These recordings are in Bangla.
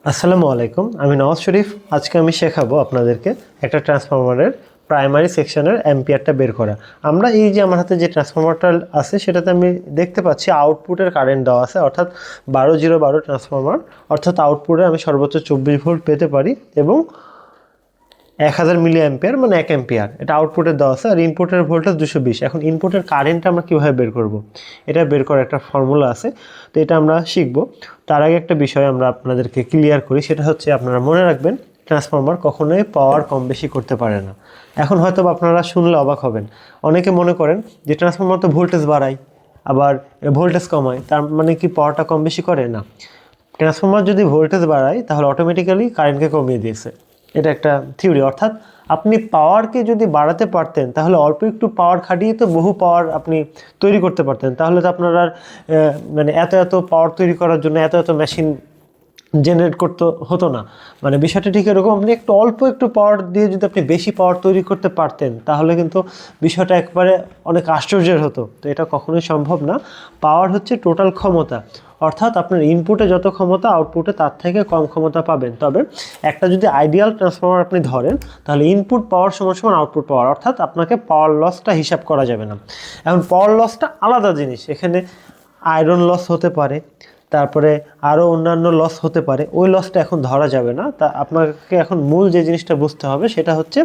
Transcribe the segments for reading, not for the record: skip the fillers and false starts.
আসসালামু আলাইকুম, আমি নওয়াজ শরীফ। আজকে আমি শেখাবো আপনাদেরকে একটা ট্রান্সফরমারের প্রাইমারি সেকশনের অ্যাম্পিয়ারটা বের করা। আমরা এই যে আমার হাতে যে ট্রান্সফরমারটা আছে সেটাতে আমি দেখতে পাচ্ছি আউটপুটের কারেন্ট দেওয়া আছে, অর্থাৎ 12-0-12 ট্রান্সফরমার, অর্থাৎ আউটপুটে আমি সর্বোচ্চ 24 ভোল্ট পেতে পারি এবং 1000 মিলি অ্যাম্পিয়ার মানে 1 অ্যাম্পিয়ার এটা আউটপুটের দেওয়া আছে। আর ইনপুটের ভোল্টেজ 220। এখন ইনপুটের কারেন্টটা আমরা কীভাবে বের করব, এটা বের করার একটা ফর্মুলা আছে, তো এটা আমরা শিখব। তার আগে একটা বিষয় আমরা আপনাদেরকে ক্লিয়ার করি, সেটা হচ্ছে আপনারা মনে রাখবেন ট্রান্সফরমার কখনোই পাওয়ার কম বেশি করতে পারে না। এখন হয়তো আপনারা শুনলে অবাক হবেন, অনেকে মনে করেন যে ট্রান্সফরমার তো ভোল্টেজ বাড়ায় আবার ভোল্টেজ কমায়, তার মানে কি পাওয়ারটা কম বেশি করে? না, ট্রান্সফরমার যদি ভোল্টেজ বাড়ায় তাহলে অটোমেটিক্যালি কারেন্টকে কমিয়ে দিয়েছে। এটা একটা থিওরি, অর্থাৎ আপনি পাওয়ারকে যদি বাড়াতে পারতেন তাহলে অল্প একটু পাওয়ার খাটিয়ে তো বহু পাওয়ার আপনি তৈরি করতে পারতেন। তাহলে তো আপনার আর মানে এত পাওয়ার তৈরি করার জন্য এত মেশিন জেনারেট করতে হতো না। মানে বিষয়টা ঠিক এরকম, আপনি অল্প একটু পাওয়ার দিয়ে যদি আপনি বেশি পাওয়ার তৈরি করতে পারতেন তাহলে কিন্তু বিষয়টা একবারে অনেক আশ্চর্যের হতো। তো এটা কখনোই সম্ভব না। পাওয়ার হচ্ছে টোটাল ক্ষমতা, অর্থাৎ আপনার ইনপুটে যত ক্ষমতা আউটপুটে তার থেকে কম ক্ষমতা পাবেন। তবে একটা যদি আইডিয়াল ট্রান্সফরমার আপনি ধরেন তাহলে ইনপুট পাওয়ার সমান আউটপুট পাওয়ার, অর্থাৎ আপনাকে পাওয়ার লসটা হিসাব করা যাবে না। এখন পাওয়ার লসটা আলাদা জিনিস, এখানে আয়রন লস হতে পারে, তারপরে আরও অন্যান্য লস হতে পারে, ওই লসটা এখন ধরা যাবে না। তা আপনাকে এখন মূল যে জিনিসটা বুঝতে হবে সেটা হচ্ছে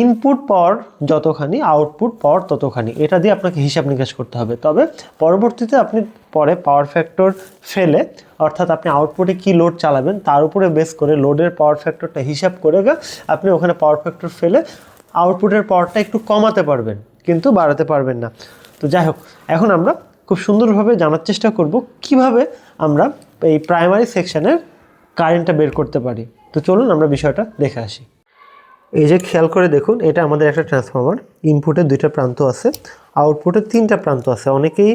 ইনপুট পাওয়ার যতখানি আউটপুট পাওয়ার ততখানি, এটা দিয়ে আপনাকে হিসাব নিকাশ করতে হবে। তবে পরবর্তীতে আপনি পরে পাওয়ার ফ্যাক্টর ফেলে, অর্থাৎ আপনি আউটপুটে কি লোড চালাবেন তার উপরে বেস করে লোডের পাওয়ার ফ্যাক্টরটা হিসাব করে আপনি ওখানে পাওয়ার ফ্যাক্টর ফেলে আউটপুটের পাওয়ারটা একটু কমাতে পারবেন, কিন্তু বাড়াতে পারবেন না। তো যাই হোক, এখন আমরা খুব সুন্দরভাবে জানার চেষ্টা করব কিভাবে আমরা এই প্রাইমারি সেকশনের কারেন্টটা বের করতে পারি। তো চলুন আমরা বিষয়টা দেখে আসি। এই যে খেয়াল করে দেখুন, এটা আমাদের একটা ট্রান্সফরমার। ইনপুটে 2টা প্রান্ত আছে, আউটপুটে 3টা প্রান্ত আছে। অনেকেই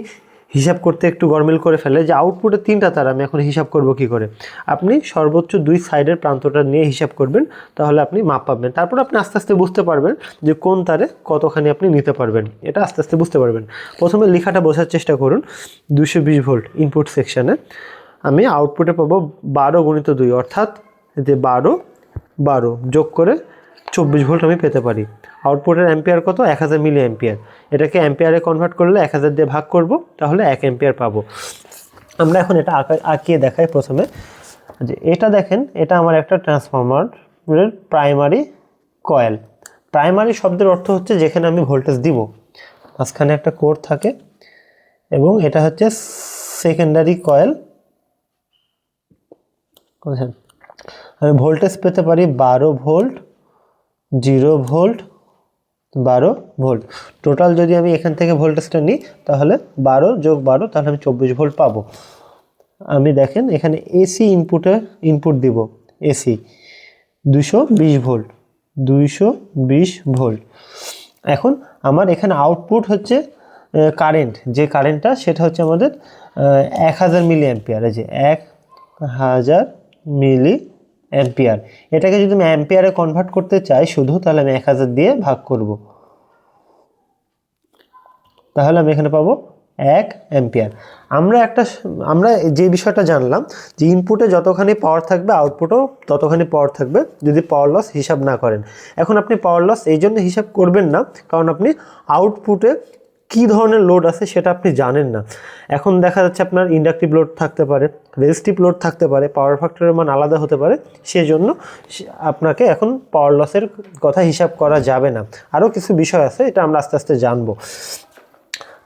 হিসাব করতে একটু গরমিল করে ফেলে যে আউটপুটে 3টা তার, আমি এখন হিসাব করব কি করে। আপনি সর্বোচ্চ 2 সাইডের প্রান্তটা নিয়ে হিসাব করবেন, তাহলে আপনি মাপ পাবেন। তারপর আপনি আস্তে আস্তে বুঝতে পারবেন যে কোন তারে কতখানি আপনি নিতে পারবেন, এটা আস্তে আস্তে বুঝতে পারবেন। প্রথমে লেখাটা বোঝার চেষ্টা করুন। 220 ভোল্ট ইনপুট সেকশানে আমি আউটপুটে পাবো 12 × 2, অর্থাৎ যে 12 যোগ করে 24 ভোল্ট আমি পেতে পারি। আউটপুটের অ্যাম্পিয়ার কত? 1000 মিলি অ্যাম্পিয়ার। এটাকে অ্যাম্পিয়ারে কনভার্ট করলে 1000 দিয়ে ভাগ করব, তাহলে 1 অ্যাম্পিয়ার পাবো। আমরা এখন এটা আঁকিয়ে দেখাই। প্রথমে যে এটা দেখেন, এটা আমার একটা ট্রান্সফরমারের প্রাইমারি কয়েল। প্রাইমারি শব্দের অর্থ হচ্ছে যেখানে আমি ভোল্টেজ দিব, মাঝখানে একটা কোর থাকে, এবং এটা হচ্ছে সেকেন্ডারি কয়েল। আমি ভোল্টেজ পেতে পারি 12 ভোল্ট, 0 ভোল্ট, 12 ভোল্ট। টোটাল যদি আমি এখান থেকে ভোল্টেজটা নিই তাহলে 12 যোগ 12, তাহলে আমি 24 ভোল্ট পাবো। আমি দেখেন এখানে এসি ইনপুট দিব, এসি 220 ভোল্ট, 220 ভোল্ট। এখন আমার এখানে আউটপুট হচ্ছে কারেন্ট, যে কারেন্টটা সেটা হচ্ছে আমাদের 1000 মিলি অ্যাম্পিয়ার। এই যে 1000 মিলি অ্যাম্পিয়ার। এটাকে যদি আমি অ্যাম্পিয়ারে কনভার্ট করতে চাই শুধু, তাহলে আমি 1000 দিয়ে ভাগ করব, তাহলে আমি এখানে পাবো 1 অ্যাম্পিয়ার। আমরা যে বিষয়টা জানলাম যে ইনপুটে যতখানি পাওয়ার থাকবে আউটপুটও ততখানি পাওয়ার থাকবে, যদি পাওয়ার লস হিসাব না করেন। এখন আপনি পাওয়ার লস এই জন্য হিসাব করবেন না কারণ আপনি আউটপুটে কী ধরনের লোড আছে সেটা আপনি জানেন না। এখন দেখা যাচ্ছে আপনার ইন্ডাকটিভ লোড থাকতে পারে, রেজিস্টিভ লোড থাকতে পারে, পাওয়ার ফ্যাক্টরের মান আলাদা হতে পারে, সেজন্য আপনাকে এখন পাওয়ার লসের কথা হিসাব করা যাবে না। আরও কিছু বিষয় আছে, এটা আমরা আস্তে আস্তে জানবো।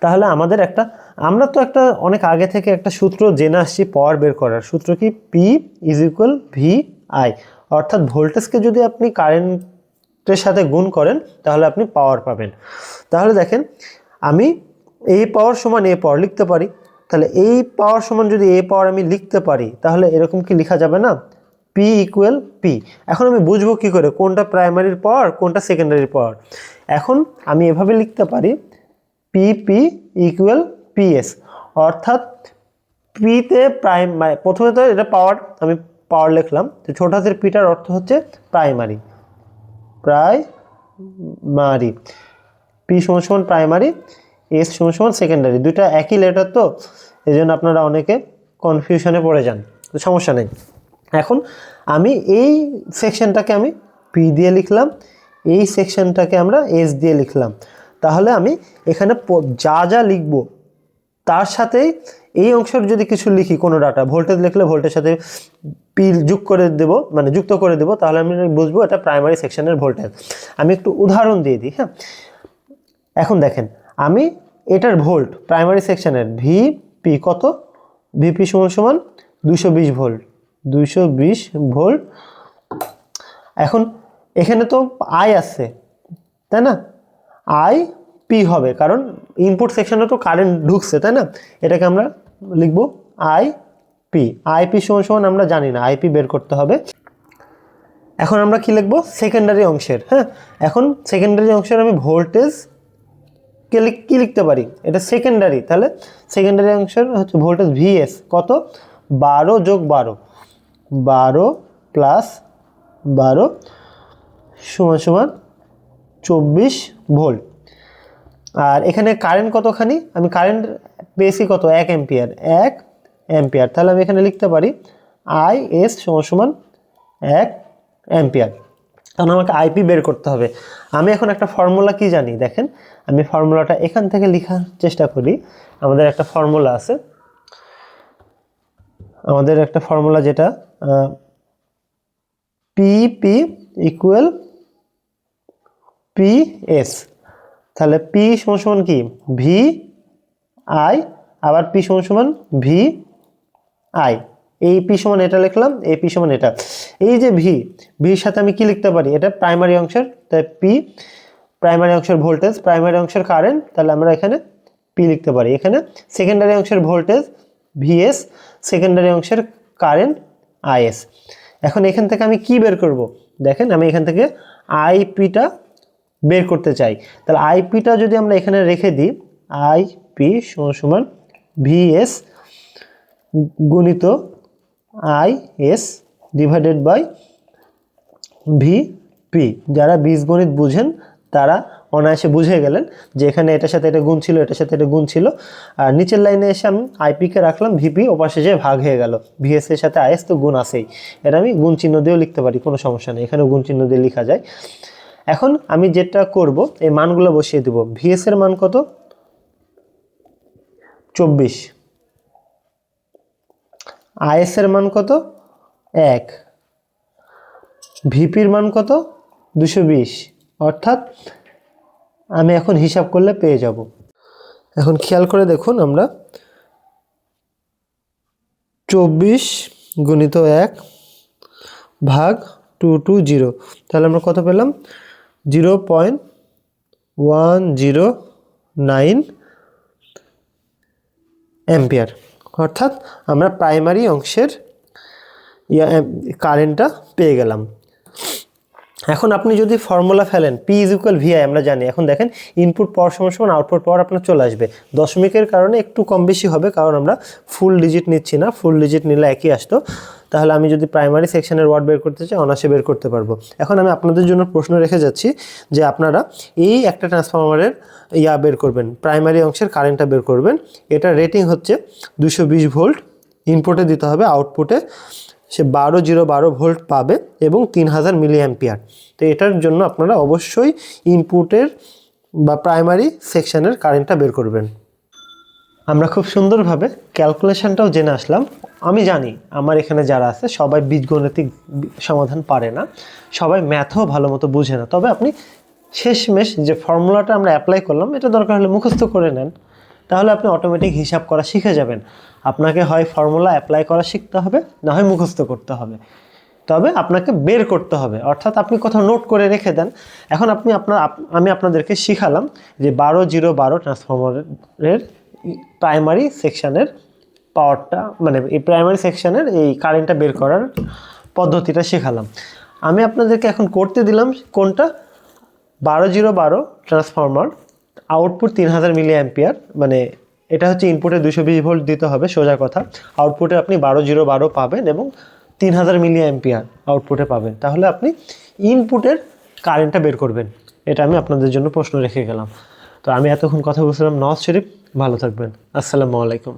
তাহলে আমরা তো অনেক আগে থেকে একটা সূত্র জেনে আসছি পাওয়ার বের করার। সূত্র কি? P = VI, অর্থাৎ ভোল্টেজকে যদি আপনি কারেন্টের সাথে গুণ করেন তাহলে আপনি পাওয়ার পাবেন। তাহলে দেখেন, আমি এই পাওয়ার সমান এ পাওয়ার লিখতে পারি। তাহলে এই পাওয়ার সমান যদি এ পাওয়ার আমি লিখতে পারি তাহলে এরকম কি লেখা যাবে না? P = P। এখন আমি বুঝবো কি করে কোনটা প্রাইমারির পাওয়ার কোনটা সেকেন্ডারির পাওয়ার? এখন আমি এভাবে লিখতে পারি, PP = PS, অর্থাৎ পিতে প্রথমে তো এটা পাওয়ার, আমি পাওয়ার লিখলাম, তো ছোট হাতের পিটার অর্থ হচ্ছে primary. P = primary, S = secondary. দুইটা একই লেটার, তো এই জন্য আপনারা অনেকে কনফিউশনে পড়ে যান, তো সমস্যা নেই। এখন আমি এই সেকশনটাকে আমি পি দিয়ে লিখলাম, এই সেকশনটাকে আমরা এস দিয়ে লিখলাম। তাহলে আমি এখানে যা যা লিখব তার সাথেই এই অংশের যদি কিছু লিখি, কোনো ডাটা ভোল্টেজ লিখলে ভোল্টের সাথে পি যুক্ত করে দেব, মানে যুক্ত করে দেব, তাহলে আমি বুঝবো এটা প্রাইমারি সেকশনের ভোল্টেজ। আমি একটু উদাহরণ দিয়ে দিই। হ্যাঁ, এখন দেখেন আমি এটার ভোল্ট প্রাইমারি সেকশনের ভিপি কত, ভিপি সমান সমান 220 ভোল্ট, 220 ভোল্ট। এখন এখানে তো আই আছে, তাই না, আই পি হবে, কারণ ইনপুট সেকশনে তো কারেন্ট ঢুকছে, তাই না। এটাকে আমরা লিখব আই পি। আইপি সমান সমান আমরা জানি না, আইপি বের করতে হবে। এখন আমরা কি লিখব, সেকেন্ডারি অংশের। হ্যাঁ, এখন সেকেন্ডারি অংশের আমি ভোল্টেজ কি লিখতে পারি, এটা সেকেন্ডারি, তাহলে সেকেন্ডারি অংশের হচ্ছে ভোল্টেজ ভিএস কত, 12 যোগ 12, 12 প্লাস 12 সমান সমান 24 ভোল্ট। আর এখানে কারেন্ট কতখানি, আমি কারেন্ট পেয়েছি কত, 1 অ্যাম্পিয়ার, 1 অ্যাম্পিয়ার। তাহলে আমি এখানে লিখতে পারি আই এস সমান সমান 1 অ্যাম্পিয়ার। কারণ আমাকে আইপি বের করতে হবে। আমি এখন একটা ফর্মুলা কি জানি, দেখেন আমি ফর্মুলাটা এখান থেকে লেখার চেষ্টা করি। আমাদের একটা ফর্মুলা আছে, আমাদের একটা ফর্মুলা যেটা পিপি ইকুয়াল পিএস। তাহলে পি সমান সমান কি, ভি আই, আবার পি সমান সমান ভি আই। এই পি সমান এটা লিখলাম, এই পি সমান এটা। এই যে ভির সাথে আমি কি লিখতে পারি, এটা প্রাইমারি অংশের, তাই পি প্রাইমারি অংশের ভোল্টেজ, প্রাইমারি অংশের কারেন্ট, তাহলে আমরা এখানে পি লিখতে পারি। এখানে সেকেন্ডারি অংশের ভোল্টেজ ভিএস, সেকেন্ডারি অংশের কারেন্ট আইএস। এখন এখান থেকে আমি কি বের করব, দেখেন আমি এখান থেকে আইপিটা বের করতে চাই। তাহলে আইপিটা যদি আমরা এখানে রেখে দিই, আইপি সমান সমান ভিএস গুণিত আইএস ডিভাইডেড বাই ভিপি। যারা বীজগণিত বুঝেন তারা অনায়াসে বুঝে গেলেন যে এখানে এটার সাথে এটা গুণ ছিল, এটার সাথে এটা গুণ ছিল। আর নিচের লাইনে এসে আমি আইপিকে রাখলাম, ভিপি ওপাশে যে ভাগ হয়ে গেল, ভিএস এর সাথে আইএস তো গুণ আছেই, এটা আমি গুণ চিহ্ন দিয়েও লিখতে পারি, কোনো সমস্যা নেই, এখানেও গুণ চিহ্ন দিয়ে লেখা যায়। এখন আমি যেটা করব, এই মানগুলো বসিয়ে দেব। ভিএস এর মান কত, 24, আইএস এর মান কত, 1, ভিপির মান কত, 220। অর্থাৎ আমি এখন হিসাব করলে পেয়ে যাব। এখন খেয়াল করে দেখুন, আমরা 24 গুণিত 1 ভাগ 220, তাহলে আমরা কত পেলাম, 0.109 অ্যাম্পিয়ার। অর্থাৎ আমরা প্রাইমারি অংশের কারেন্টটা পেয়ে গেলাম। এখন আপনি যদি ফর্মুলা ফেলেন পি ইজ ইকুয়াল ভিআই, আমরা জানি। এখন দেখেন ইনপুট পাওয়ার সমান সমান আউটপুট পাওয়ার আপনার চলে আসবে। দশমিকের কারণে একটু কম বেশি হবে, কারণ আমরা ফুল ডিজিট নিচ্ছি না, ফুল ডিজিট নিলে একই আসতো। তাহলে আমি যদি প্রাইমারি সেকশনের ওয়ার্ড বের করতে চাই, অনায়াসে বের করতে পারবো। এখন আমি আপনাদের জন্য প্রশ্ন রেখে যাচ্ছি যে আপনারা এই একটা ট্রান্সফরমারের বের করবেন, প্রাইমারি অংশের কারেন্টটা বের করবেন। এটা রেটিং হচ্ছে 220 ভোল্ট, ইনপুটে দিতে হবে, আউটপুটে সে 12 ভোল্ট পাবে এবং 3000 মিলি অ্যাম্পিয়ার। তো এটার জন্য আপনারা অবশ্যই ইনপুটের বা প্রাইমারি সেকশনের কারেন্টটা বের করবেন। আমরা খুব সুন্দরভাবে ক্যালকুলেশনটাও জেনে আসলাম। আমি জানি আমার এখানে যারা আছে সবাই বীজগণিতিক সমাধান পারে না, সবাই ম্যাথও ভালো মতো বুঝে না। তবে আপনি শেষমেশ যে ফর্মুলাটা আমরা অ্যাপ্লাই করলাম, এটা দরকার হলে মুখস্থ করে নেন, তাহলে আপনি অটোমেটিক হিসাব করা শিখে যাবেন। আপনাকে হয় ফর্মুলা অ্যাপ্লাই করা শিখতে হবে, না হয় মুখস্থ করতে হবে, তবে আপনাকে বের করতে হবে। অর্থাৎ আপনি কোথাও নোট করে রেখে দেন। এখন আমি আপনাদেরকে শিখালাম যে 12-0-12 ট্রান্সফরমারের প্রাইমারি সেকশনের পাওয়ারটা, মানে এই প্রাইমারি সেকশনের এই কারেন্টটা বের করার পদ্ধতিটা শেখালাম। আমি আপনাদেরকে এখন করতে দিলাম কোনটা, 12-0-12 ট্রান্সফরমার, আউটপুট 3000 মিলি অ্যাম্পিয়ার, মানে এটা হচ্ছে ইনপুটে 220 ভোল্ট দিতে হবে, সোজা কথা। আউটপুটে আপনি 12-0-12 পাবেন এবং 3000 মিলি অ্যাম্পিয়ার আউটপুটে পাবেন। তাহলে আপনি ইনপুটের কারেন্টটা বের করবেন। এটা আমি আপনাদের জন্য প্রশ্ন রেখে গেলাম। তো আমি এতক্ষণ কথা বলছিলাম নওয়াজ শরীফ। ভালো থাকবেন। আসসালামু আলাইকুম।